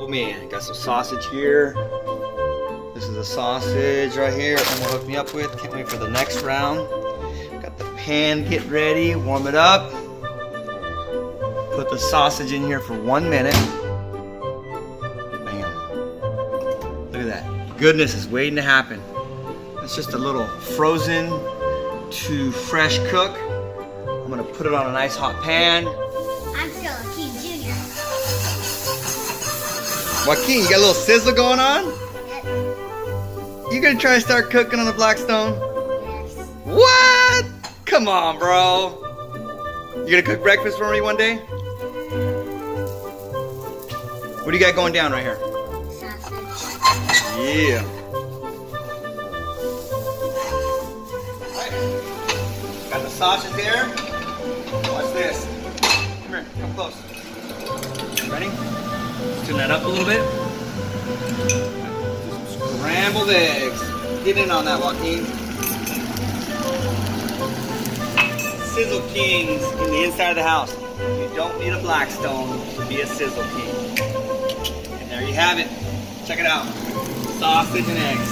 Oh man, got some sausage here. This is a sausage right here. I'm gonna hook me up with. Can't wait for the next round. Got the pan get ready, warm it up. Put the sausage in here for 1 minute. Bam. Look at that. Goodness is waiting to happen. It's just a little frozen to fresh cook. I'm gonna put it on a nice hot pan. I'm still a King Junior. Joaquin, you got a little sizzle going on? Yes. You gonna try to start cooking on the Blackstone? Yes. What? Come on, bro. You gonna cook breakfast for me one day? What do you got going down right here? Sausage. Yeah. Alright. Got the sausage there. Watch this. Come here, come close. Ready? Let's tune that up a little bit. Do some scrambled eggs. Get in on that, Joaquin. Sizzle Kings in the inside of the house. You don't need a Blackstone to be a Sizzle King. And there you have it. Check it out. Sausage and eggs.